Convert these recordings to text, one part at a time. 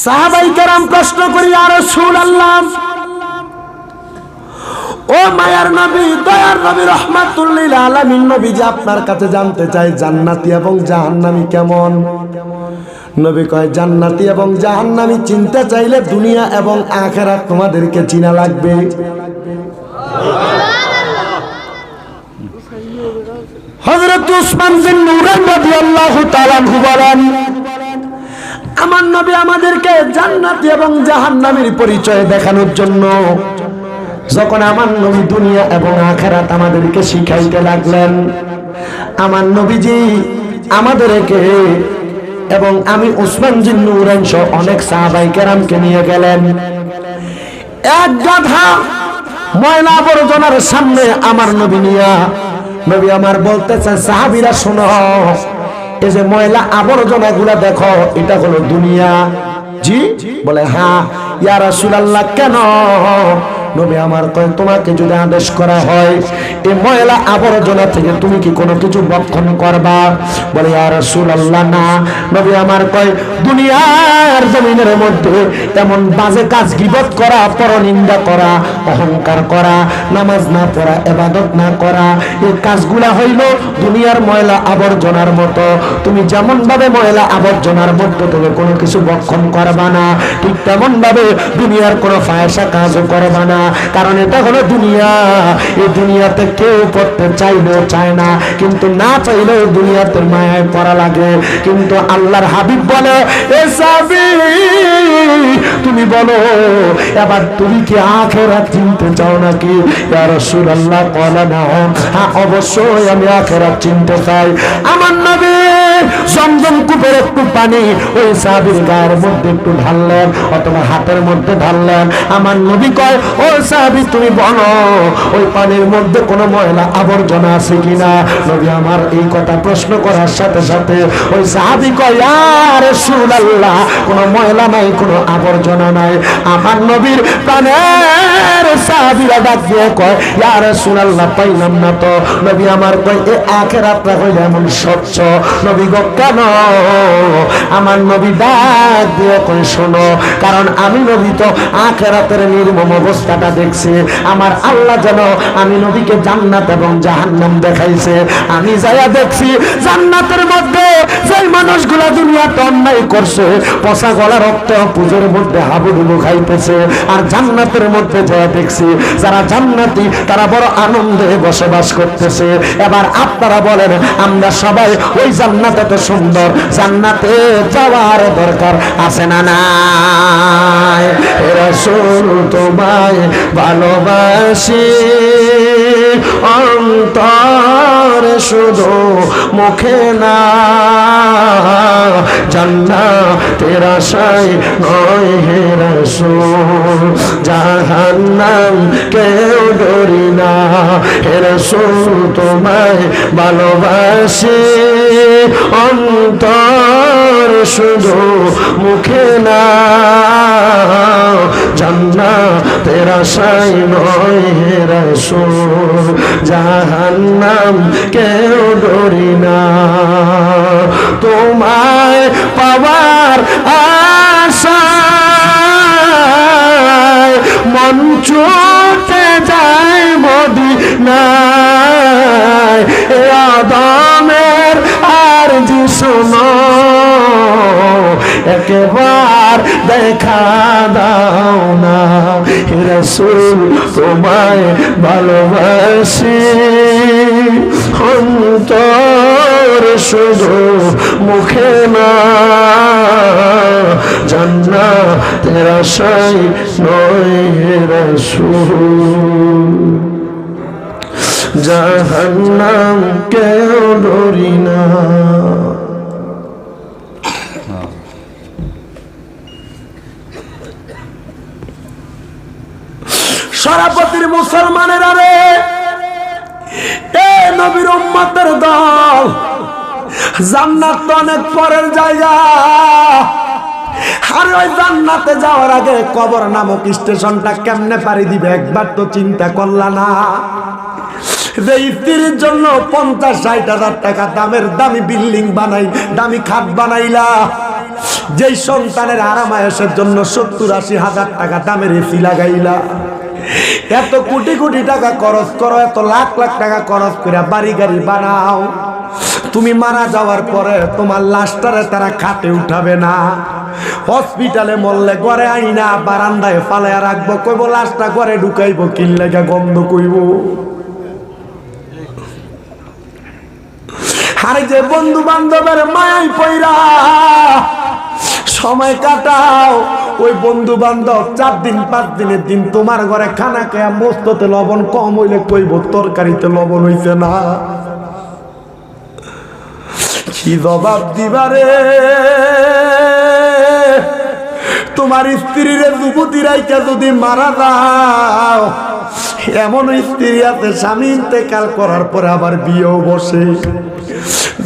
সাহাবায়ে কেরাম প্রশ্ন করি, ইয়া রাসূলুল্লাহ, ও মায়ার নবী, দয়ার নবী, রাহমাতুল লিল আলামিন নবী, যে আপনার কাছে জানতে চাই জান্নাতি এবং জাহান্নামী কেমন। নবী কয়, জান্নাতি এবং জাহান্নামী চিনতে চাইলে দুনিয়া এবং আখিরাত তোমাদেরকে চিনা লাগবে। হযরত উসমান বিন নুরাইন রাদিয়াল্লাহু তাআলা আনহু বলেন, আমার নবী আমাদেরকে জান্নাতি এবং জাহান্নামীর পরিচয় দেখানোর জন্য যখন আমার নবী দুনিয়া এবং আখিরাত আমাদেরকে শিখাইতে লাগলেন, আমার নবীজি আমাদেরকে এবং আমি উসমান বিন নুরাইন সহ অনেক সাহাবায়ে কেরামকে নিয়ে গেলেন এক গাধা ময়লা আবর্জনার সামনে আমার নবী নিয়া। নবী আমার বলতেছে, সাহাবীরা শোনো, এই যে ময়লা আবর্জনা গুলা দেখো, এটা হলো দুনিয়া। জি বলে, হ্যাঁ। ইয়া রাসূলুল্লাহ, কেন? নবী আমার কয়, তোমাকে যদি আদেশ করা হয় এই ময়লা আবর্জনা থেকে তুমি কি কোনো কিছু ভক্ষণ করবা? বলে, ইয়া রাসূলুল্লাহ, না। নবী আমার কয়, দুনিয়ার জমিনের মধ্যে এমন বাজে কাজ, গীবত করা, পরনিন্দা করা, অহংকার করা, নামাজ না পড়া, ইবাদত না করা, এই কাজগুলা হইল দুনিয়ার ময়লা আবর্জনার মতো। তুমি যেমন ভাবে ময়লা আবর্জনার মধ্যে থেকে কোনো কিছু ভক্ষণ করবা না, ঠিক তেমন ভাবে দুনিয়ার কোনো ফায়সা কাজও করবা না, কারণ এটা হলো দুনিয়া। এই দুনিয়াতে কেউ পড়তে চাইলেও চায় না, কিন্তু না চাইলেও দুনিয়াতে মায়ায় পড়া লাগে। কিন্তু আল্লাহর হাবিব বলে, এ সাহাবী, তুমি বলো এবার তুমি কি আখিরাত চিনতে চাও নাকি? ইয়া রাসূলুল্লাহ, বলে না, হ্যাঁ অবশ্যই আমি আখিরাত চিনতে চাই। আমার নবী জমজম কূপের একটু পানি ওই সাহাবীর গায়ের মধ্যে একটু ঢাললেন অথবা হাতের মধ্যে ঢাললেন। আমার নবী কয়, ও সাহাবী, তুমি বলো ওই পানির মধ্যে কোনো ময়লা আবর্জনা আছে কিনা? নবী আমার এই কথা প্রশ্ন করার সাথে সাথে ওই সাহাবী কয়, ইয়া রাসূলুল্লাহ, কোনো ময়লা নাই, কোনো আবর্জনা নাই। আমার নবীর প্রাণের সাহাবীরা ডাক দিয়ে কয়, ইয়া রাসূলুল্লাহ, পাইলাম না তো। নবী আমার কয়, এ আখিরাতটা হইলে এমন স্বচ্ছ। নবী গো, কেন? আমার নবী ডাক দিয়ে কয়, শোনো, কারণ আমি নবী তো আখিরাতের নির্মম অবস্থাটা দেখছি। আমার আল্লাহ যেন আমি নবীকে জান্নাত এবং জাহান্নাম দেখাইছে। আমি যাইয়া দেখছি জান্নাতের মধ্যে যেই মানুষগুলা দুনিয়াতে অন্যায় করছে, পচা গলা রক্ত পুজোর মধ্যে হাবুডুবু খাইতেছে, আর জান্নাতের মধ্যে যাইয়া দেখছি যারা জান্নাতি তারা বড় আনন্দে বসবাস করতেছে। এবার আপনারা বলেন, আমরা সবাই ওই জান্নাতে তো সুন্দর, জান্নাতে যাওয়ার দরকার আছে না নাই? রাসূল তোমায় ভালোবাসি অন্তরে, শুধু মুখে না, জান্নাতের আশায় নয় হে রাসূল, জাহান্নাম কেউ ডরি না। হে রাসূল তোমায় ভালোবাসি অন্তরে, শুধু মুখে না, জান্নাতের আশায় নয় হে রাসূল, জাহান্নাম কেউ ডরি না। তোমায় পাওয়ার আশায় মন ছুটে যায় মদিনায়, এ আদমের আরজি শোনো, একবার দেখা দাও না। হে রাসূল তোমায় ভালোবাসি অন্তরে, শুধু মুখে না, জান্নাতের আশায় নয় হে রাসূল, জাহান্নাম কেউ ডরি না। সরাপতির মুসলমানেরা রে, এ নবীর উম্মতের দল, জান্নাত তো অনেক পরের জায়গা, আর ওই জান্নাতে যাওয়ার আগে কবর নামক স্টেশনটা কেমনে পাড়ি দিবে একবার তো চিন্তা করলা না? যে স্ত্রীর জন্য 50-60 হাজার টাকা দামের দামি বিল্ডিং বানাই, দামি খাট বানাইলা, যেই সন্তানের আরামায়েশের জন্য 70-80 হাজার টাকা দামের এসি লাগাইলা, এত কোটি কোটি টাকা খরচ করো, এত লাখ লাখ টাকা খরচ করে বাড়ি গাড়ি বানাও, তুমি মারা যাওয়ার পরে তোমার লাশটারে তারা খাটে উঠাবে না, হসপিটালে মরলে ঘরে আইনা বারান্দায় ফালাইয়া রাখবো, কইব লাশটা ঘরে ঢুকাইবো কিনলেগা গন্ধ কইব। আরে যে বন্ধু বান্ধবের মায়াই পইরা সময় কাটাও, ওই বন্ধু বান্ধব 4 দিন 5 দিনের দিন তোমার ঘরে খানা খেয়া মস্ততে লবণ কম হইলে কইব তরকারিতে লবণ হইছে না। কি জবাব দিবারে? তোমার স্ত্রীর যুবতী রাইকা যদি মারা যাও, এমন স্ত্রী আছে স্বামী ইন্তেকাল করার পরে আবার বিয়েও বসে।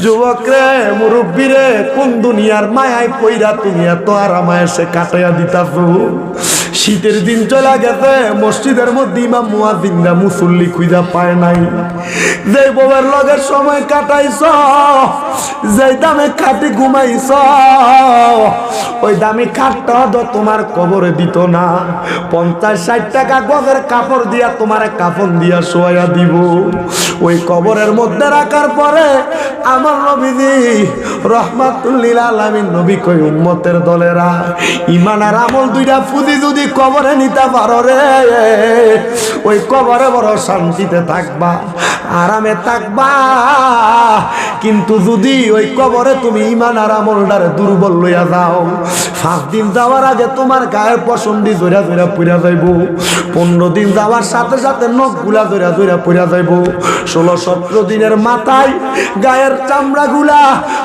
যুবক রে, মুরব্বী রে, কোন দুনিয়ার মায়ায় পইরা তুমি এত আরামায়েশে কাটাইয়া দিতাছো? শীতের দিন চলে গেছে, মসজিদের মধ্যে ইমাম মুয়াজ্জিনরা মুসল্লি খুঁজা পায় নাই। যে বউয়ের লগের সময় কাটাইছ, যে দামে খাটি ঘুমাইছ, ওই দামি খাটটা তো তোমার কবরে দিত না। 50-60 টাকা গজের কাপড় দিয়া তোমার কাফন দিয়া শোয়া দিব। ওই কবরের মধ্যে রাখার পরে আমার নবীজি রহমাতুল লিল আলামিন নবী কই, উম্মতের দলেরা ঈমান আর আমল দুইটা ফুদি যদি কবরে নিতে পারো রে, ওই কবরে বড় শান্তিতে থাকবা, আরামে থাকবা। কিন্তু যদি ওই কবরে তুমি ঈমান আর আমলটারে দুর্বল লইয়া যাও, 5 দিন যাওয়ার আগে তোমার গায়ের পশমটি জোড়া জোড়া পুড়া যাইব, 15 দিন যাওয়ার সাথে সাথে নখ গুলা জোড়া জোড়া পুড়া যাইব, 16-17 দিনের মাথায় গায়ের চামড়া গুলা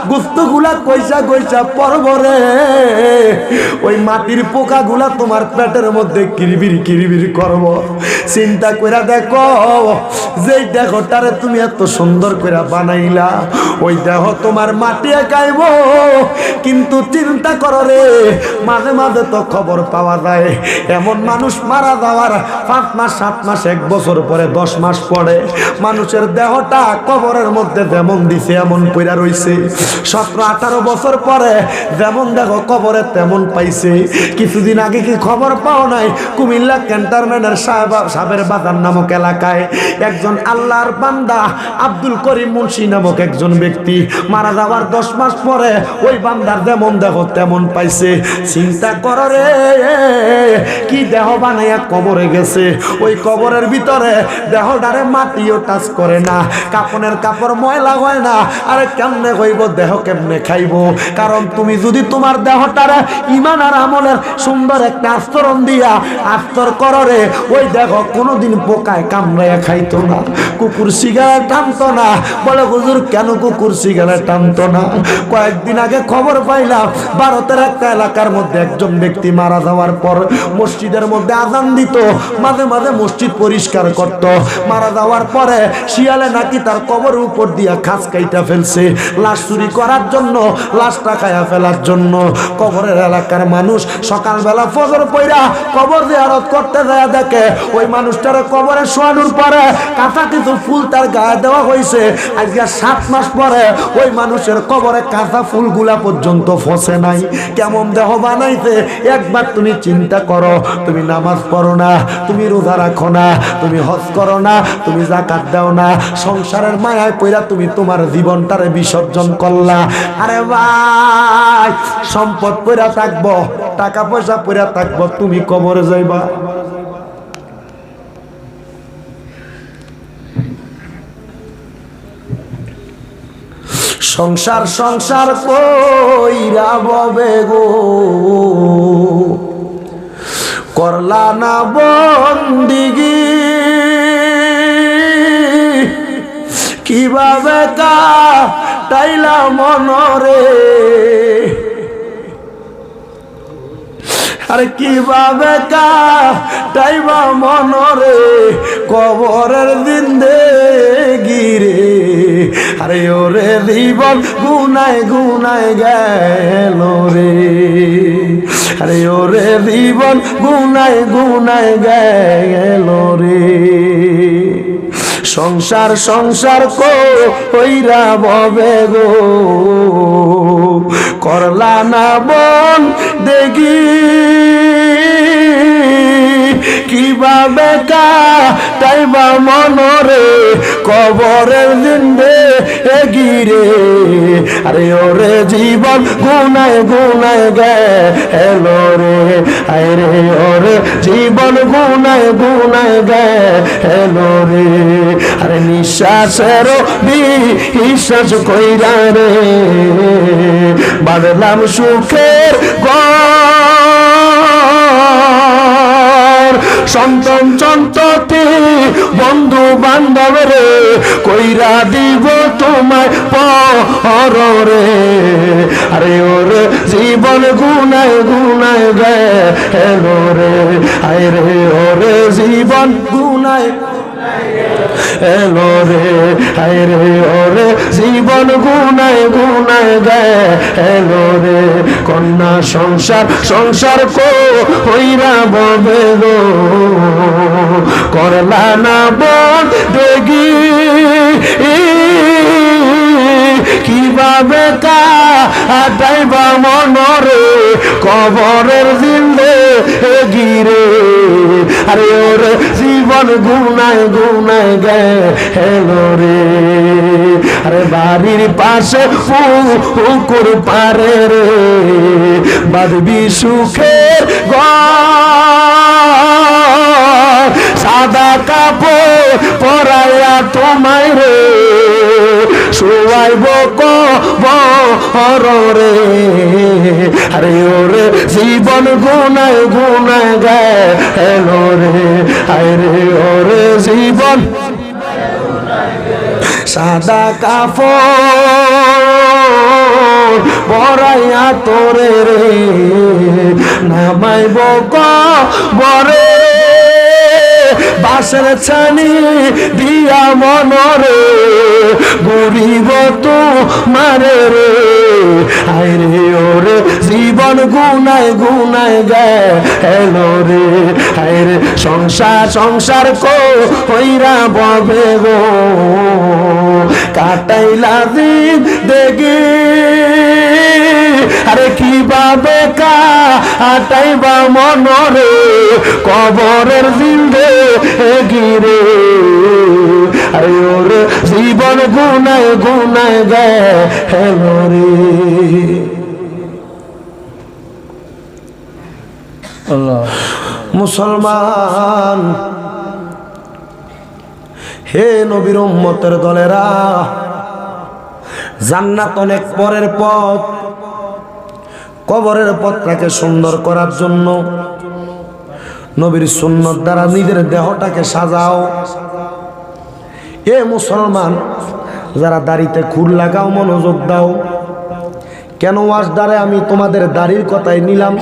গুস্ত গুলা কইসা কইসা পরবরে, ওই মাটির পোকা গুলা তোমার পেটের মধ্যে কিরিবির কিরিবির করব। চিন্তা কইরা দেখো, যেই দেহটারে তুমি এত সুন্দর করে বানাইলা, ওই দেহ তোমার মাটিয়ে খাইব। কিন্তু চিন্তা করো রে, মাঝে মাঝে তো খবর পাওয়া যায় এমন মানুষ মারা যাওয়ার 5 মাস 7 মাস 1 বছর পরে 10 মাস পরে মানুষের দেহটা কবরের মধ্যে যেমন দিছে এমন পইরা রইছে, 17-18 বছর পরে যেমন দেখো কবরে তেমন পাইছে। কিছুদিন আগে কি খবর পাও নাই, কুমিল্লা ক্যান্টনমেন্টের সাবের বাজার নামক এলাকায় একজন আল্লাহর বান্দা আব্দুল করিম মুন্সি নামক একজন ব্যক্তি মারা যাওয়ার 10 মাস পরে ওই বান্দার যেমন দেখো তেমন পাইছে। চিন্তা করো রে, কি দেহ বানাইয়া কবরে গেছে, ওই কবরের ভিতরে দেহটারে মাটিও টাচ করে না, কাপনের কাপড় ময়লা হয় না। আরে কেমনে হইব, দেহ কেমনে খাইব? কারণ তুমি যদি তোমার দেহটারে ঈমান আর আমলের সুন্দর একটা আস্তরণ দিয়া আস্তর করো রে, ওই দেহ কোনোদিন পোকায় কামড়াইয়া খাইতো না, কুকুর সিগারেট টানতো না। বলে হুজুর কেন কুকুর সিগারেট টানতো না? কয়েকদিন আগে খবর পাইলাম ভারতের একটা এলাকার মধ্যে একজন ব্যক্তি মারা যাওয়ার পর মসজিদের মধ্যে আজান দিত, মাঝে মাঝে মসজিদ পরিষ্কার করত। মারা যাওয়ার পরে শিয়ালে নাকি তার কবরের উপর দিয়া খাস কাইটা ফেলছে, লাশ চুরি করার জন্য, লাশটা খায়া ফেলার জন্য। কবরের এলাকার মানুষ সকালবেলা ফজর পইরা কবর জিয়ারত করতে যায়, দেখে ওই মানুষটার কবরে শোয়ানোর পরে কাঁচা কিছু ফুল তার গায়ে দেওয়া হয়েছে। আজকে 7 মাস পরে ওই মানুষের কবরে কাঁচা ফুলগুলা পর্যন্ত ফসে নাই। কেমন দেহ বানাইছে একবার তুমি চিন্তা করো। তুমি নামাজ পড়ো না, তুমি রোজা রাখো না, তুমি হজ করো না, তুমি যাকাত দাও না, সংসারের মায়ায় পইরা তুমি তোমার জীবনটারে বিসর্জন করলা। আরে ভাই, সম্পদ পইরা থাকবো, টাকা পয়সা পইরা থাকবো, তুমি কবরে যাইবা। সংসার সংসার কইরা ববে গো, করলা না বন্দিগি, কিভাবে কাটাইলা মনরে, আরে কিভাবে কাটাইবা মনরে কবরের জিন্দেগি রে। আরে ওরে জীবন গুনায় গুনায় গেল রে, আরে ওরে জীবন গুনায় গুনায় গেল রে। সংসার সংসার কইরা ববে গো করলা না বন দেখি কিভাবে কাটাইবা মনরে কবরের দিন এগিরে আরে ওরে জীবন গুনায় গুনায় গেলো রে আরে ওরে জীবন গুনায় গুনায় গেলো রে আরে নিঃশ্বাসেরও বিশ্বাস কইরা রে বাঁধলাম সুখের সন্তান সন্ততি বন্ধু বান্ধব রে কইরা দিব তোমায় পরে আরে ওরে জীবন গুনায় গুনায় গেলো রে আরে ওরে জীবন গুনায় এলো রে আরে ওরে জীবন গুনায় গুনায় গেলো রে কন্যা সংসার সংসার কইরা ববে গো করলা না বন দেখি কিভাবে কাটাইবা মনরে কবরের দিলে গিরে আরে ওরে জীবন গুনায় গুনায় গেলো রে আরে বাড়ির পাশে পুকুর পারে রে বাঁধবি সুখের সাদা কাপড় পরাইয়া তোমায় রে শুয়াইব রে আরে ওরে জীবন গুনায় গুনায় গেলো রে আরে ওরে জীবন সাদা কাপড় পরাইয়া তোরে রে নামাইব বরে বাসের ছানি দিয়া মনরে গরিব তো মারে রে আরে ওরে জীবন গুনায় গুনায় গেলো রে আরে সংসার সংসার কইরা ববে গো কাটাইলা দিন দেখি আরে কিভাবে কাটাইবা মনরে কবরের জিন্দে গিরে আরে ওরে জীবন গুনায় গুনায় গেলো রে আল্লাহ মুসলমান হে নবীর উম্মতের দলেরা জান্নাত অনেক পরের পথ কবরের পথটাকে সুন্দর করার জন্য নবীর সুন্নত দ্বারা নিজের দেহটাকে সাজাও এ মুসলমান যারা দাড়িতে খুর লাগাও মনোযোগ দাও কেন ওয়াজ দ্বারে আমি তোমাদের দাড়ির কথাই নিলাম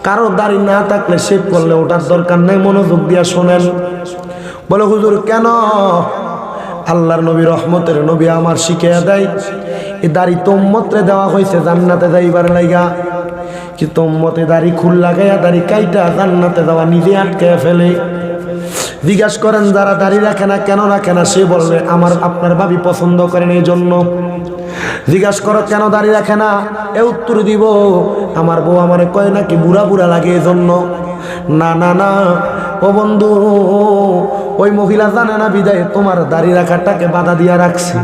কারো দাড়ি না থাকলে শেভ করলে ওটার দরকার নেই মনোযোগ দিয়া শোনেন বলে হুজুর কেন আল্লাহর নবী রহমতের নবী আমার শিখিয়ে দেয় এই দাড়ি তো উম্মতরে দেওয়া হয়েছে জান্নাতে যাইবার লাইগা কিন্তু উম্মতে দাড়ি খুল লাগাইয়া দাড়ি কাইটা জান্নাতে যাওয়া নিজে আটকে ফেলে জিজ্ঞাস করেন যারা দাড়ি রাখে না কেন রাখে না সে বলবে আমার আপনার ভাবি পছন্দ করেন এই জন্য জিজ্ঞাস করো কেন দাড়ি রাখে না এ উত্তর দিব আমার বউ আমারে কয় নাকি বুড়া বুড়া লাগে এই জন্য না না না ও বন্ধু ওই মহিলা জানে না বিদায় তোমার দাড়ি রাখাটাকে বাধা দিয়া রাখছে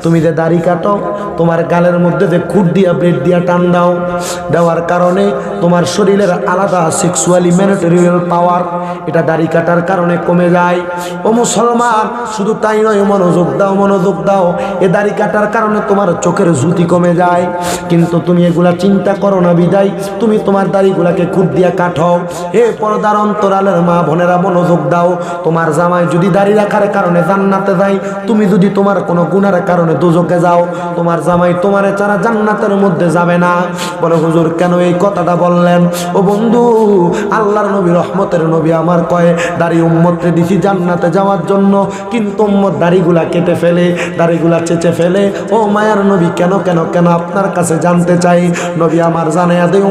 তুমি যে দাড়ি কাটো তোমার গালের মধ্যে যে খুঁট দিয়া ব্লেড দিয়া টান দাও দেওয়ার কারণে তোমার শরীরের আলাদা সেক্সুয়ালি ম্যারিটারিয়াল পাওয়ার এটা দাড়ি কাটার কারণে কমে যায় ও মুসলমান শুধু তাই নয় মনোযোগ দাও এ দাড়ি কাটার কারণে তোমার চোখের জ্যোতি কমে যায় কিন্তু তুমি এগুলা চিন্তা করো না বিদায় তুমি তোমার দাড়িগুলাকে খুঁট দিয়া কাটো এ পর্দার অন্তরালের মা বোনেরা মনোযোগ দাও তোমার জামাই যদি দাড়ি রাখার কারণে জান্নাতে যায় তুমি যদি তোমার কোনো গুনার কারণে দোজখে যাও তোমার জামাই তোমারে ছাড়া জান্নাতের মধ্যে যাবে না বলে হুজুর কেন এই কথাটা বললেন ও বন্ধু আল্লাহর নবী রহমতের নবী আমার কয় দাড়ি উম্মতরে দিছি জান্নাতে যাওয়ার জন্য কিন্তু উম্মত দাড়িগুলা কেটে ফেলে দাড়িগুলা চেঁচে ফেলে ও মায়ার নবী কেন কেন কেন আপনার কাছে জানতে চাই নবী আমার জানাইয়া দেয়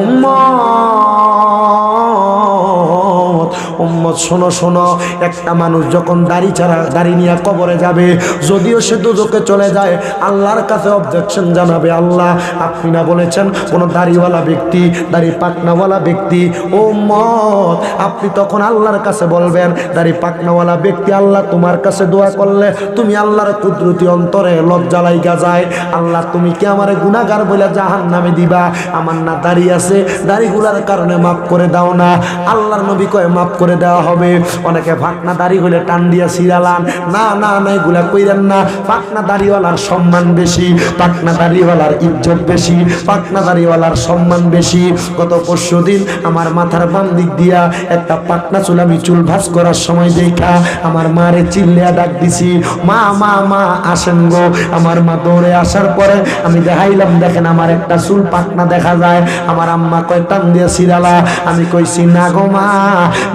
উম্মত শোনো শোনো, একটা মানুষ যখন দাড়ি নিয়ে কবরে যাবে, যদিও সে দুজকে চলে যায়, আল্লাহর কাছে অবজেকশন জানাবে, আল্লাহ আপনি না বলেছেন কোন দাড়িওয়ালা ব্যক্তি, দাড়ি পাকনাওয়ালা ব্যক্তি, ও উম্মত আপনি তখন আল্লাহর কাছে বলবেন, দাড়ি পাকনাওয়ালা ব্যক্তি আল্লাহ তোমার কাছে দোয়া করলে তুমি আল্লাহর কুদরতি অন্তরে লজ্জা লাইগা যায়, আল্লাহ তুমি কি আমারে গুনাহগার বলে জাহান্নামে দিবা? আমার না দাড়ি আছে, দাড়িগুলার কারণে মাফ করে দাও না। আল্লাহর নবী কয় মাফ করে দেওয়া হবে। অনেকে ফাকনা দাড়ি হলে টান দিয়া সিরালান, না না না, এগুলা কইরেন না। পাকনা দাড়িওয়ালার সম্মান বেশি, পাকনা দাড়িওয়ালার ইজ্জত বেশি, পাকনা দাড়িওয়ালার সম্মান বেশি। গত পরশুদিন আমার মাথার বাম দিক দিয়া একটা পাকনা চুল আমি চুল ভাঁজ করার সময় দেখা আমার মারে চিল্লিয়া ডাক দিছি, মা মা মা আসেন গো। আমার মা দৌড়ে আসার পরে আমি দেখাইলাম, দেখেন আমার একটা চুল পাকনা দেখা যায়। আমার আম্মা কয় টান দিয়ে সিরালা। আমি কইছি না গো মা,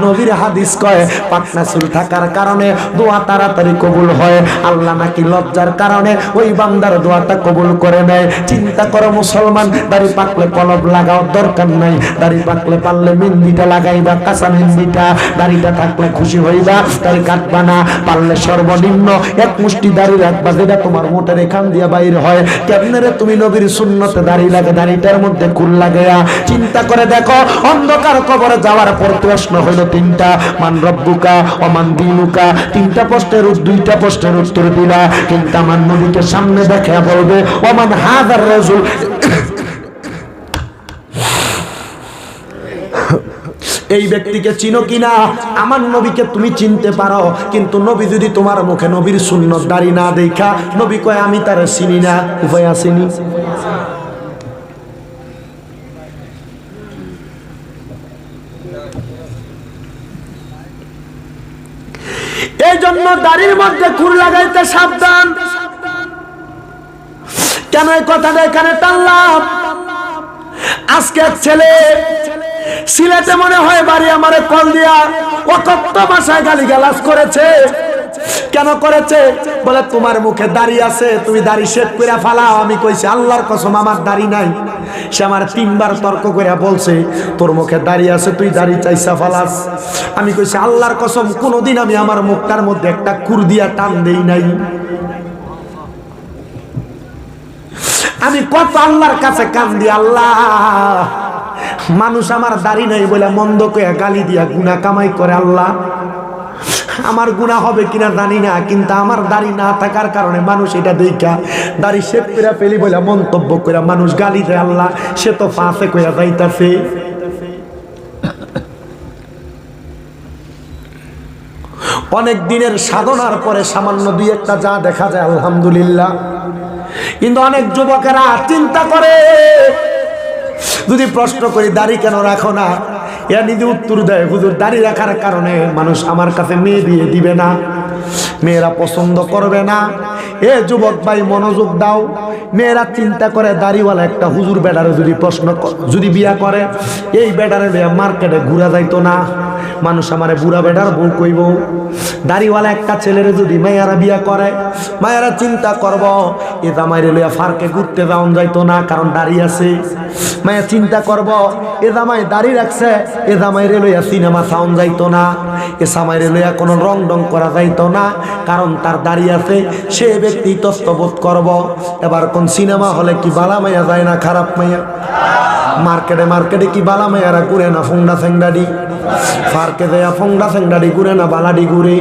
নবীর হাদিস কয় পাকনা চুল থাকার কারণে দোয়া তাড়াতাড়ি কবুল হয়, আল্লাহ নাকি লজ্জার কারণে ওই বান্দার দোয়াটা কবুল করে নেয়। চিন্তা করো মুসলমান, দাড়ি পাকলে কলব লাগাও দরকার নাই, দাড়ি পাকলে পারলে মেহেন্দিটা লাগাইবা, কাঁচা মেহেন্দিটা। দাড়িটা থাকলে খুশি হইবা, দাড়ি কাটবা না, পারলে সর্বনিম্ন এক মুষ্টি দাড়ি রাখবা, যেটা তোমার মোটের এখান দিয়ে বাইর হয়। কেমনে রে তুমি নবীর সুন্নতে দাড়ি লাগে, দাড়িটার মধ্যে কুল লাগাইয়া। চিন্তা করে দেখো, অন্ধকার কবরে যাওয়ার পর প্রশ্ন হইল তিনটা, মান রব্বুকা ওমান দীনুকা। তিনটা প্রশ্নের দুইটা প্রশ্নের উত্তর দিলা, কিন্তু আমার নবীকে সামনে দেখে বলবে ওমান হাযার রাজুল, এই ব্যক্তিকে চিনো কিনা? আমার নবীকে তুমি চিনতে পারো, কিন্তু নবী যদি তোমার মুখে নবীর সুন্নত দাড়ি না দেখা নবী কয় আমি তারে চিনি না, উপায় আসেনি? এই জন্য দাড়ির মধ্যে খুর লাগাইতে সাবধান। কেন এই কথাটা এখানে টানলাম? আজকে এক ছেলে সিলেটে মনে হয় বাড়ি, আমারে কল দিয়া ও কত ভাষায় গালিগালাজ করেছে। কেন করেছে? বলে তোমার মুখে দাড়ি আছে, তুমি দাড়ি শেভ করে ফালাও। আমি কইছি আল্লাহর কসম আমার দাড়ি নাই। সে আমার 3 বার তর্ক করে বলছে তোর মুখে দাড়ি আছে, তুই দাড়ি চাইছা ফালাস। আমি কইছি আল্লাহর কসম কোনোদিন আমি আমার মুখটার মধ্যে একটা খুর দিয়া টান দেই নাই। আমি কত আল্লাহর কাছে কান্দি, আল্লাহ মানুষ আমার দাড়ি নাই বলে মন্দ কইয়া গালি দিয়া গুনাহ কামাই করে, আল্লাহ আমার গুনাহ হবে কিনা জানি না, কিন্তু আমার দাড়ি না থাকার কারণে মানুষ এটা দেখা দাড়ি শেভ করে ফেলি বলে মন্তব্য করে মানুষ গালি দেয়, আল্লাহ সে তো ফাঁসে কইয়া যাইতাছে। অনেক দিনের সাধনার পরে সামান্য 2-1টা যা দেখা যায় আলহামদুলিল্লাহ। কিন্তু অনেক যুবকেরা চিন্তা করে, যদি প্রশ্ন করি দাড়ি কেন রাখো না, এরা নিজে উত্তর দেয় হুজুর দাড়ি রাখার কারণে মানুষ আমার কাছে মেয়ে দিয়ে দিবে না, মেয়েরা পছন্দ করবে না। এ যুবক ভাই মনোযোগ দাও। মেয়েরা চিন্তা করে দাড়িওয়ালা একটা হুজুর বেডারে যদি বিয়া করে, এই বেডারে মার্কেটে ঘুরা যাইতো না, মানুষ আমারে বুড়া বেডার বউ কইব। দাড়িওয়ালা একটা ছেলেরে যদি মায়ারা বিয়া করে, মায়ারা চিন্তা করব এ জামাইরে লইয়া ফার্কে ঘুরতে যাওন যাইতো না, কারণ দাড়ি আছে। মায়া চিন্তা করব এ জামাই দাড়ি রাখছে, এ জামাইরে লইয়া সিনেমা সাউন যাইতো না, এ জামাইরে লইয়া কোনো রং ডং করা যাইতো না, কারণ তার দাড়ি আছে। সে ব্যক্তি তস্তবোধ করব এবার কোন সিনেমা হলে কি বালা মাইয়া যায় না খারাপ মাইয়া? মার্কেটে কি বালা মাইয়ারা ঘুরে না ফুংডা সেংডাডি? ফার্কে দেয়া ফুংডা সেংডাডি ঘুরে না বালাডি ঘুরে?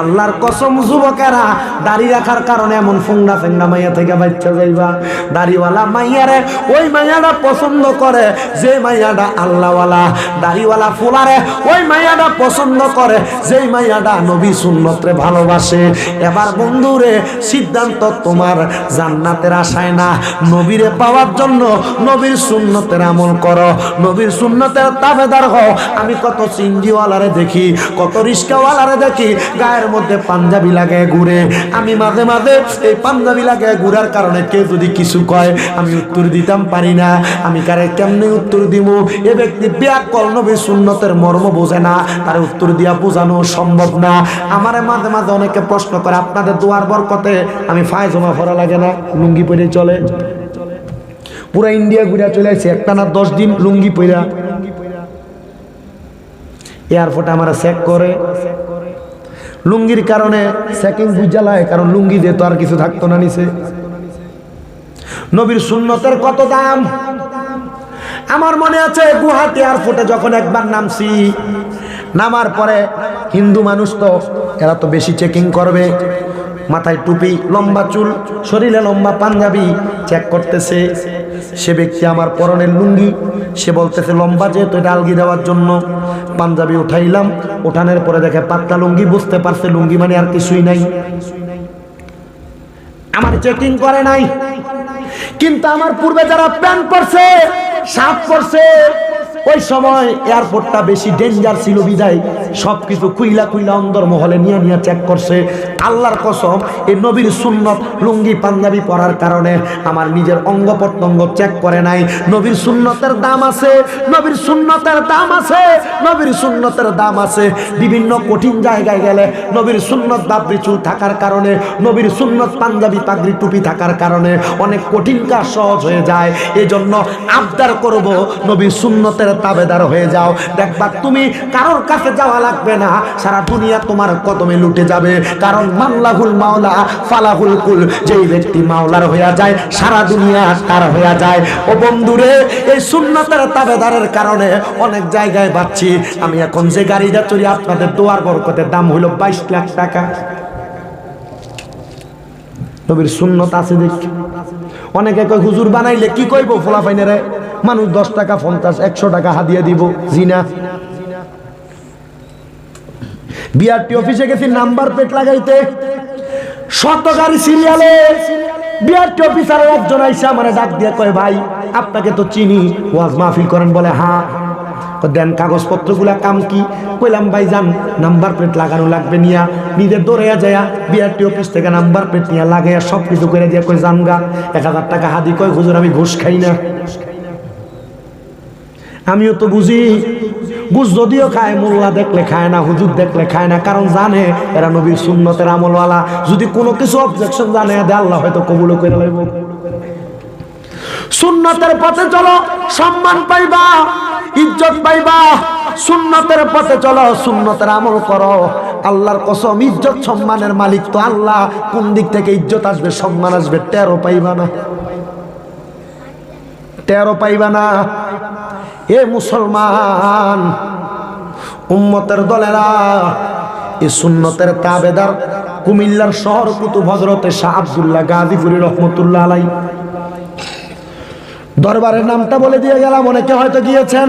আল্লাহর কসম যুবকেরা দাড়ি রাখার কারণে এমন ফুংডা সেংডা মাইয়া থেকে বাচ্চা যাইবা। দাড়িওয়ালা মাইয়ারে ওই মাইয়াটা পছন্দ করে যে মাইয়াটা আল্লাহওয়ালা, দাড়িওয়ালা ফুলারে ওই মাইয়াটা পছন্দ করে যেই মাইয়াটা নবী সুন্নতরে ভালোবাসে। এবার বন্ধুরে সিদ্ধান্ত তোমার, জান্নাতের আশায় না, নবীরে পাওয়ার জন্য নবীর সুন্নতের আমল করো, নবীর সুন্নতের তাবেদার হও। আমি কত সিঞ্জিওয়ালারে দেখি, কত রিস্কাওয়ালারে দেখি গায়ের মধ্যে পাঞ্জাবি লাগায় ঘুরে। আমি মাঝে মাঝে এই পাঞ্জাবি লাগায় ঘুরার কারণে কেউ যদি কিছু কয় আমি উত্তর দিতাম পারি না। আমি কারে কেমনে উত্তর দিব? এ ব্যক্তি ব্যাকল নবীর সুন্নতের মর্ম বোঝে না, তার উত্তর দিয়া বোঝানো সম্ভব না। আমারে মাঝে মাঝে অনেকে প্রশ্ন করে আপনাদের দোয়ার বরকতে আমি ফায়জামা পরা লাগে না, লুঙ্গি পরে চলে? পুরা ইন্ডিয়া ঘুরে চলে আসছে, একটা না 10 দিন লুঙ্গি পইরা। এয়ারপোর্টে আমার চেক করে, লুঙ্গির কারণে চেকিং বুঝালায়, কারণ লুঙ্গি দিয়ে তো আর কিছু থাকতো না নিচে। নবীর সুন্নতের কত দাম। আমার মনে আছে গুয়াহাটি এয়ারপোর্টে যখন একবার নামছি, নামার পরে হিন্দু মানুষ তো এরা তো বেশি চেকিং করবে, মাথায় টুপি, লম্বা চুল, শরীরে লম্বা পাঞ্জাবি, চেক করতেছে। সে ব্যক্তি আমার পরনের লুঙ্গি, সে বলতেছে লম্বা যেহেতু এটা আলগি দেওয়ার জন্য। পাঞ্জাবি উঠাইলাম, উঠানোর পরে দেখে পাতলা লুঙ্গি, বুঝতে পারছে লুঙ্গি মানে আর কিছুই নাই। আমার চেকিং করে নাই, কিন্তু আমার পূর্বে যারা প্যান্ট পরছে, শার্ট পরছে, ওই সময় এয়ারপোর্টটা বেশি ডেঞ্জার ছিল বিদায় সবকিছু খুইলা খুইলা অন্দর মহলে নিয়ে নিয়ে চেক করছে। আল্লাহর কসম, এই নবীর সুন্নত লুঙ্গি পাঞ্জাবি পরার কারণে আমার নিজের অঙ্গ প্রত্যঙ্গ চেক করে নাই। নবীর সুন্নতের দাম আছে, নবীর সুন্নতের দাম আছে, নবীর সুন্নতের দাম আছে। বিভিন্ন কঠিন জায়গায় গেলে নবীর সুন্নত দাবরি চুল থাকার কারণে, নবীর সুন্নত পাঞ্জাবি পাগড়ি টুপি থাকার কারণে অনেক কঠিন কাজ সহজ হয়ে যায়। এজন্য আবদার করব, নবীর সুন্নতের তাবেদার হয়ে যাও। দেখবা তুমি কারোর কাছে যাওয়া লাগবে না, সারা দুনিয়া তোমার কদমে লুটে যাবে। কারণ মাল্লাহুল মাওলা ফালাহুল কুল, যেই ব্যক্তি মাওলার হয়ে যায় সারা দুনিয়া তার হয়ে যায়। ও বন্ধুরে, এই সুন্নতের তাবেদারের কারণে অনেক জায়গায় পাচ্ছি। আমি এখন যে গাড়িটা চড়ি আপনাদের দোয়ার বরকতের দাম হইল 22 লাখ টাকা। নবীর সুন্নত আছে দেখি। অনেকে কয় হুজুর বানাইলে কি কইব ফলাফাইনারে, মানুষ 10 টাকা 50 100 টাকা হাদিয়া দিব। জিনা। বিআরটি অফিসে গেছি নাম্বার প্লেট লাগাইতে, শত গাড়ি সিরিয়ালে। বিআরটি অফিসারের একজন আইসা আমার ডাক দিয়ে কয়, ভাই আপনাকে তো চিনি, ওয়াজ মাহফিল করেন। বলে হ্যাঁ। দেন কাগজপত্রগুলা, কাম কি? কইলাম ভাই যান নাম্বার প্লেট লাগানো লাগবে, নিয়া নিজের দৌড়াইয়া যায় বিআরটি অফিস থেকে নাম্বার প্লেট নিয়ে লাগাইয়া সব কিছু করে দিয়ে কই যান গা 1000 টাকা হাদি। কয় হুজুর আমি ঘুষ খাই না। আমিও তো বুঝি, ঘুষ যদিও খায়, মোল্লা দেখলে খায় না, হুজুর দেখলে খায় না, কারণ জানে এরা নবীর সুন্নতের আমলওয়ালা। যদি কোনো কিছু অবজেকশন জানে আল্লাহ হয়তো কবুল করে লইব। সুন্নতের পথে চলো, সম্মান পাইবা, ইজ্জত পাইবা। সুন্নতের পথে চলো, সুন্নতের আমল করো। আল্লাহর কসম, ইজ্জত সম্মানের মালিক তো আল্লাহ। কোন দিক থেকে ইজ্জত আসবে, সম্মান আসবে, টেরও পাইবা না, টেরও পাইবা না। এ মুসলমান উম্মতের দলেরা, এই সুন্নতের তাবেদার কুমিল্লার শহর কুতুব হযরতে শাহ আব্দুল্লাহ গাজীপুরী রহমতুল্লাহ আলাইহি দরবারের নামটা বলে দিয়ে গেলাম, অনেকে হয়তো গিয়েছেন।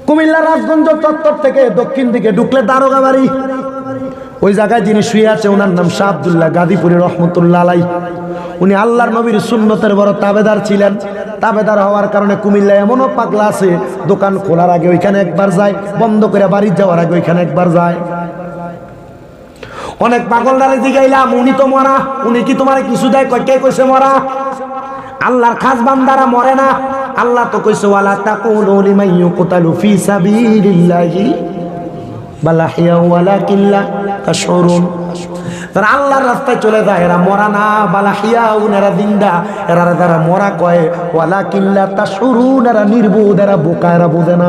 কুমিল্লার রাজগঞ্জ চত্বর থেকে দক্ষিণ দিকে ঢুকলে দারোগা বাড়ি, ওই জায়গায় যিনি শুয়ে আছে ওনার নাম শাহ আব্দুল্লাহ গাজীপুরী রহমতুল্লাহ আলাইহি। উনি আল্লাহর নবীর সুন্নতের বড় তাবেদার ছিলেন। তাবেদার হওয়ার কারণে কুমিল্লায় এমনও পাগলা আছে, দোকান খোলার আগে ওইখানে একবার যায়, বন্ধ করে বাড়ি যাওয়ার আগে ওইখানে একবার যায়। অনেক পাগলদারে জিগাইলাম, উনি তো মরা, উনি কি তোমার কিছু দেয়? কে কইছে মরা? আল্লাহর খাস বান্দারা মরে না। আল্লাহ তো কইছে ওয়ালা তাকুলু লিমান ইউকতালু ফি সাবিলিল্লাহি বাল আহইয়া ওয়ালাকিন লা তাশউরুন। তারা আল্লাহর রাস্তায় চলে যায়, এরা মরা না, বালাহিয়া উনারা জিন্দা। এরা যারা মরা কয় ওয়ালাকিন লা তাশউরুন, এরা নির্বোধ, এরা বোকা, এরা বোঝে না।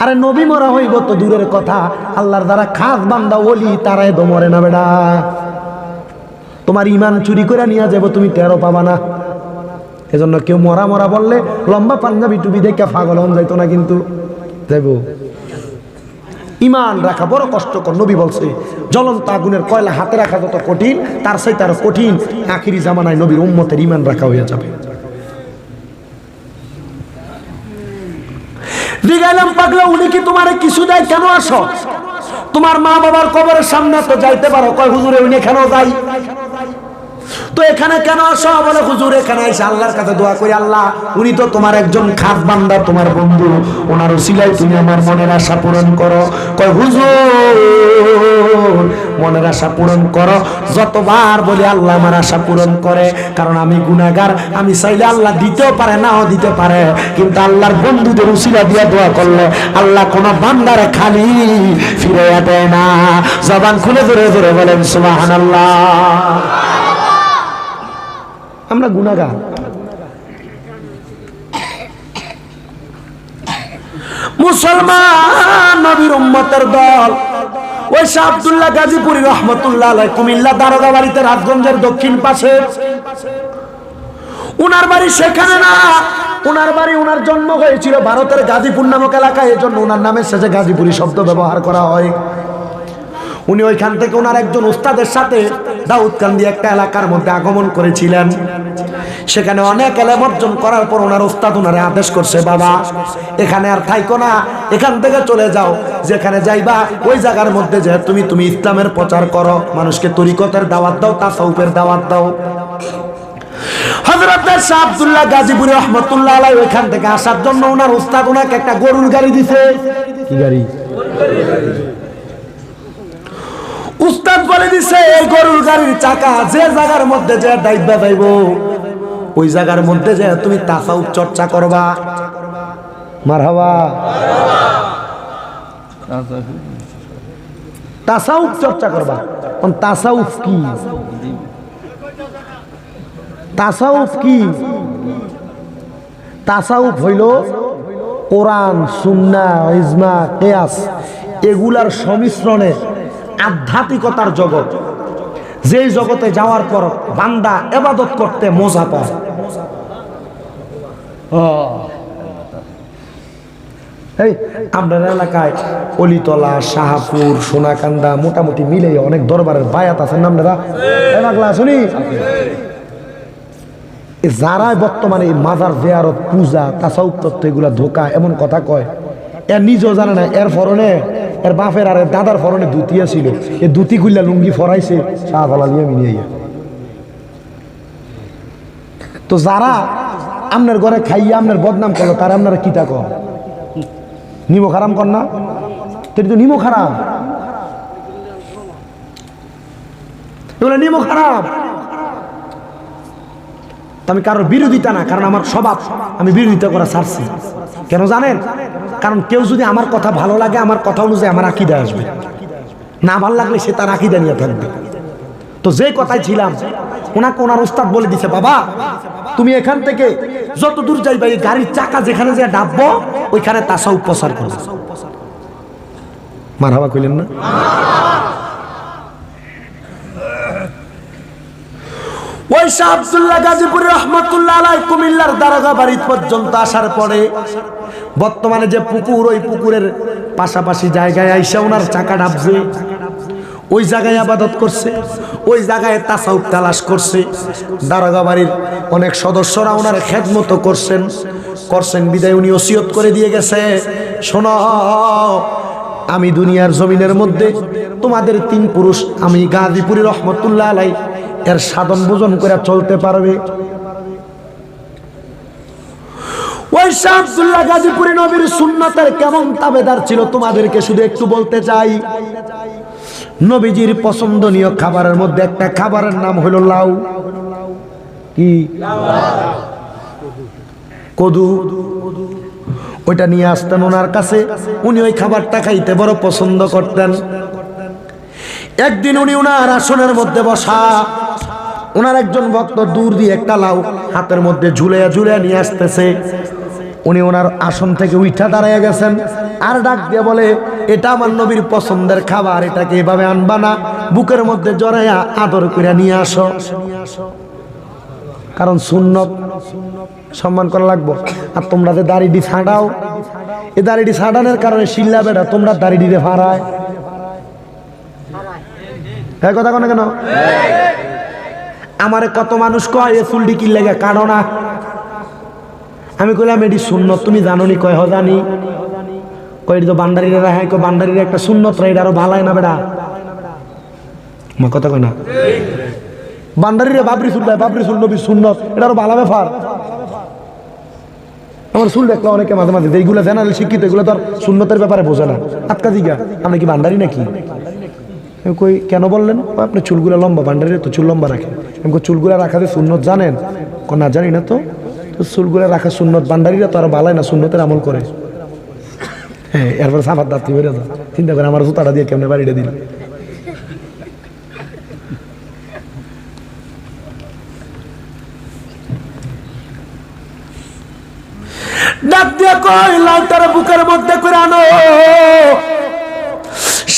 আরে নবী মরা হইব তো দূরের কথা, আল্লাহর যারা খাস বান্দা ওলি তারাই তো মরে না বেটা। তোমার ইমান চুরি করে নিয়ে যাবো, তুমি টেরও পাবা না। এজন্য কেউ মরা মরা বললে লম্বা পাঞ্জাবি টুপি দেখে পাগল হন যাইতো না, কিন্তু যাইব। ইমান রাখা বড় কষ্টকর। নবী বলছে জ্বলন্ত আগুনের কয়লা হাতে রাখা যত কঠিন, তার চাইতে আরো কঠিন আখিরি জামানায় নবীর উম্মতের ইমান রাখা হয়ে যাবে। জিগাইলাম, পাগলা উনি কি তোমারে কিছু দেয়? কেন আসো? তোমার মা বাবার কবরের সামনে তো যাইতে পারো। কয় হুজুরে উনি এখানেও যাই, তো এখানে কেন আসো? বলে হুজুর এখানে এসে আল্লাহর কাছে দোয়া করি, আল্লাহ উনি তো তোমার একজন খাস বান্দা, তোমার বন্ধু, ওনার উসিলায় তুমি আমার মনের আশা পূরণ করো। কয় হুজুর মনের আশা পূরণ করো। যতবার বলি আল্লাহ আমার আশা পূরণ করে, কারণ আমি গুনাহগার। আমি চাইলে আল্লাহ দিতেও পারে, নাও দিতে পারে, কিন্তু আল্লাহর বন্ধুদের উসিলা দিয়ে দোয়া করলে আল্লাহ কোনো বান্দারে খালি ফিরে দেয় না। জবান খুলে ধরে ধরে বলেন সুবহানাল্লাহ। আমরা গুনাহগার। মুসলমান নবীর উম্মতের দল ওই শাহ আব্দুল্লাহ গাজীপুরী রহমতুল্লাহ আলাইহি কুমিল্লা দারোগা বাড়িতে রাজগঞ্জের দক্ষিণ পাশে। উনার বাড়ি সেখানে না, উনার বাড়ি, উনার জন্ম হয়েছিল ভারতের গাজীপুর নামক এলাকায়, এজন্য উনার নামের শেষে গাজীপুরী শব্দ ব্যবহার করা হয়। উনি ওইখান থেকে ওনার একজন উস্তাদের সাথে দাউদকান্দি একটা এলাকার মধ্যে আগমন করেছিলেন। সেখানে অনেক এলেম অর্জন করার পর ওনার উস্তাদ ওনারে আদেশ করছে, বাবা এখানে আর থাইকো না, এখান থেকে চলে যাও, যেখানে যাইবা ওই জায়গার মধ্যে যে তুমি ইসলামের প্রচার করো, মানুষকে তরিকতের দাওয়াত দাও, তাসাউফের দাওয়াত দাও। হযরত শাহ আব্দুল্লাহ গাজীপুরী রহমাতুল্লাহ আলাইহি ওইখান থেকে আসার জন্য ওনার উস্তাদ ওনাকে একটা গরুর গাড়ি দিছে। কি গাড়ি? উস্তাদ বলে দিছে এই গরুর গাড়ির চাকা যে জায়গার মধ্যে যে ডাইবা যাইব ওই জায়গার মধ্যে যে তুমি তাসাউফ চর্চা করবা। মারহাবা। তাসাউফ চর্চা করবা। কোন তাসাউফ কি? তাসাউফ কি? তাসাউফ হইল কোরআন, সুন্নাহ, ইজমা, কিয়াস এগুলার সংমিশ্রণে আধ্যাত্মিকতার জগৎ, যেই জগতে যাওয়ার পর বান্দা ইবাদত করতে মজা পায়। এই আপনার এলাকায় অলিতলা, শাহপুর, সোনাকান্দা মোটামুটি মিলে অনেক দরবারের বায়াত আছেন আপনারা? শুনি যারা বর্তমানে মাজার জিয়ারত, পূজা, তাসাউফ তত্ত্ব এগুলা ধোকা এমন কথা কয়, এর নিজেও জানে না। এর ফরনে এর বাপের আর দাদার ফরনে ধুতি ছিল, এ ধুতি খুললা লুঙ্গি ফরাইছে শাহজালালিয়া মিনিয়ে। তো যারা আপনার ঘরে খাইয়া আপনার বদনাম করলো তারা আপনারা কিতা কর? নিমো খারাম কর না? তেটি তো নিমো খারাপ, এগুলো নিমো খারাপ। আমি কারোর বিরোধিতা না, কারণ আমার স্বভাব আমি বিরোধিতা করা ছাড়ছি। কেন জানেন? কারণ কেউ যদি আমার কথা ভালো লাগে, আমার কথা অনুযায়ী আমার আকীদা আসবে, না ভালো লাগলে সে তার আকীদা নিয়ে থাকবে। তো যে কথাই ছিলাম, ওনাকে ওনার উস্তাদ বলে দিছে, বাবা তুমি এখান থেকে যত দূর যাইবা এই গাড়ির চাকা যেখানে যে ডাববো ওইখানে তাসাউফ প্রচার করবে। মারহাবা কইলেন না? ওই শাহ আব্দুল্লাহ গাজীপুরী রহমাতুল্লাহ আলাইহি কুমিল্লার দারোগা বাড়ি পর্যন্ত আসার পরে বর্তমানে যে পুকুর, ওই পুকুরের পাশাপাশি জায়গায় আইসা ওনার চাকা ডাবছে, ওই জায়গায় ইবাদত করছে, ওই জায়গায় তাসাউফ তালাশ করছে। দারোগা বাড়ির অনেক সদস্যরা ওনার খেদমত করছেন বিদায় উনি ওসিয়ত করে দিয়ে গেছে, শোনো আমি দুনিয়ার জমিনের মধ্যে তোমাদের তিন পুরুষ আমি গাজীপুরী রহমাতুল্লাহ আলাইহি এর সাধন ভোজন করে চলতে পারবে। ওই শাহ আব্দুল্লাহ গাজীপুরী নবীর সুন্নতের কেমন তাবেদার ছিল তোমাদেরকে শুধু একটু বলতে চাই। নবীজির পছন্দনীয় খাবারের মধ্যে একটা খাবারের নাম হলো লাউ। কি? কদু। ওইটা নিয়ে আসতেন ওনার কাছে, উনি ওই খাবারটা খাইতে বড় পছন্দ করতেন। একদিন উনি ওনার আসনের মধ্যে বসা, ওনার একজন ভক্ত দূর দিয়ে একটা লাউ হাতের মধ্যে ঝুলিয়া ঝুলিয়া নিয়ে আসতেছে। উনি ওনার আসন থেকে উঠা দাঁড়াইয়া গেছেন, আর ডাক দিয়ে বলে, এটা আমার নবীর পছন্দের খাবার, এটাকে এভাবে আনবা না, বুকের মধ্যে জড়াইয়া আদর করে নিয়ে আসো, কারণ সুন্নত সম্মান করা লাগবো। আর তোমরা যে দাড়িটি ছাড়াও, এই দাড়িটি ছাড়ানোর কারণে শিল্লা বেড়া তোমরা দাড়িটিতে ভাড়ায়। হ্যাঁ কথা কেন কেন? আমারে কত মানুষ কয় এ চুলটি কি লেগে কাটো না। আমি কইলাম এটি সুন্নত, তুমি জানো নি? কয় হ জানি। কয় এটি তো বান্ডারিরা রাখে, বান্ডারির একটা সুন্নত রে, এটা আরো ভালাই না বেড়া। আমার কথা কয় না? বান্ডারিরা বাবরি চুল দেয়, বাবরি চুল নবীর সুন্নত, এটা আরো ভালো ব্যাপার। আমার চুল দেখলে অনেকে মাঝে মাঝে এইগুলো জেনারেল শিক্ষিত, এগুলো তো আর সুন্নতের ব্যাপারে বোঝে না। আটকা দিঘা আপনি কি বান্ডারি নাকি? কই কেন বললেন? আপনি চুলগুলা লম্বা, বান্ডারি তো চুল লম্বা রাখে। আমি চুলগুলা রাখাতে সুন্নত জানেন? না জানি না। তো চুলগুলা রাখা সুন্নত, বান্ডারিরা তো আর ভালাই না, সুন্নতের আমল করে। হ্যাঁ, এরপরে সাফার দাঁতি বেড়ে যা চিন্তা করে আমার জুতাটা দিয়ে কেমনে বাড়িটা দিল। ডাক দিয়ে কই লাউটার বুকের মধ্যে করে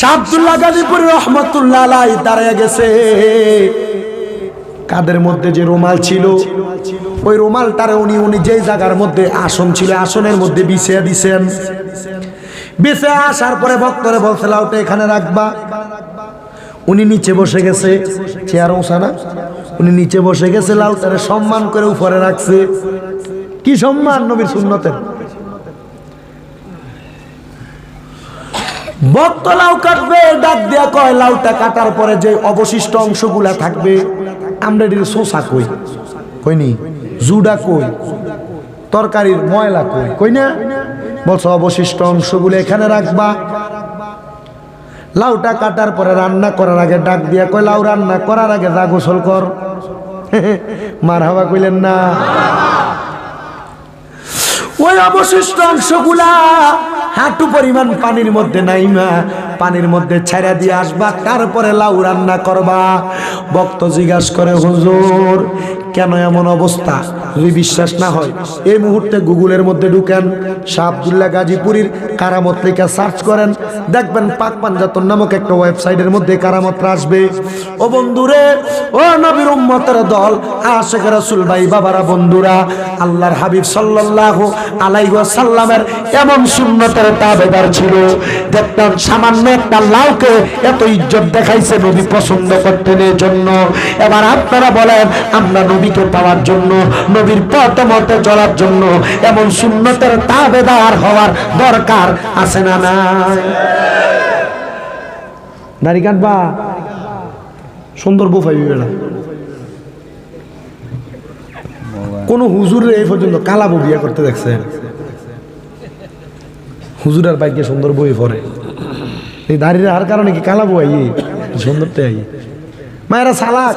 শাহ আব্দুল্লাহ গাজীপুরী রাহমাতুল্লাহ আলাইহি দাঁড়িয়ে গেছে। কাদের মধ্যে যে রুমাল ছিল, ওই রুমালটারে উনি যে জায়গার মধ্যে আসন ছিল, আসনের মধ্যে বিছিয়ে দিছেন। বিছিয়ে আসার পরে ভক্তরে বলছে লাউটা এখানে রাখবা। উনি নিচে বসে গেছে, চেয়ার ওসানা, উনি নিচে বসে গেছে, লাউটারে সম্মান করে উপরে রাখছে। কি সম্মান নবীর সুন্নতের। ভক্ত লাউ কাটবে, ডাক দিয়া কয় লাউটা কাটার পরে যে অবশিষ্ট অংশগুলা থাকবে আমরা এর শোষা কই, কইনি জুডা কই, তরকারির ময়লা কই, কই না? বলছো অবশিষ্ট অংশগুলো এখানে রাখবা। লাউটা কাটার পরে রান্না করার আগে ডাক দিয়া কয় লাউ রান্না করার আগে যা গোসল কর। মারহাবা কইলেন না? ওই অবশিষ্ট অংশগুলা হাঁটু পরিমাণ পানির মধ্যে নাইমা পানির মধ্যে ছেড়ে দিয়ে আসবা, তারপরে লাউ রান্না করবা। ভক্ত জিজ্ঞাসা করে হুজুর কেন এমন অবস্থা? যদি বিশ্বাস না হয় এই মুহূর্তে গুগলের মধ্যে ঢুকেন, শাহ আব্দুল্লাহ গাজীপুরীর কারামত লেখা সার্চ করেন, দেখবেন পাক পাঞ্জাতন নামক একটা ওয়েবসাইটের মধ্যে কারামত আসবে। ও বন্ধুরে, ও নবীর উম্মতের দল, আশিক রাসূল ভাই বাবারা, বন্ধুরা, আল্লাহর হাবিব সাল্লাল্লাহু আলাইহি ওয়াসাল্লামের এমন সুন্নতের তাবেদার ছিল। দেখতেন সামান্য একটা লাউকে এত ইজ্জত দেখাইছে নবী পছন্দ করতেন এর জন্য। এবার আপনারা বলেন আমরা নবীকে পাওয়ার জন্য, নবীর পথ মতে চলার জন্য এমন সুন্নতের তাবেদার হওয়ার দরকার আছে না নাই? দাড়ি কাটবা, সুন্দর বউ পাইবি বেলা। কোন হুজুর এই পর্যন্ত কালা বউ বিয়ে করতে দেখছে? হুজুর আর বাইকে সুন্দর বই পরে এই দাড়ির আর কারণে কি কালা বউ আই সুন্দরতে আই? মায়েরা সালাক,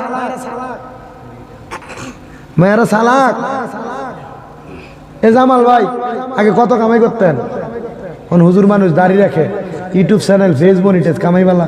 মায়েরা সালাক। এ জামাল ভাই আগে কত কামাই করতেন, হুজুর মানুষ দাড়ি রাখে, ইউটিউব চ্যানেল, ফেসবুক, কামাই বালা।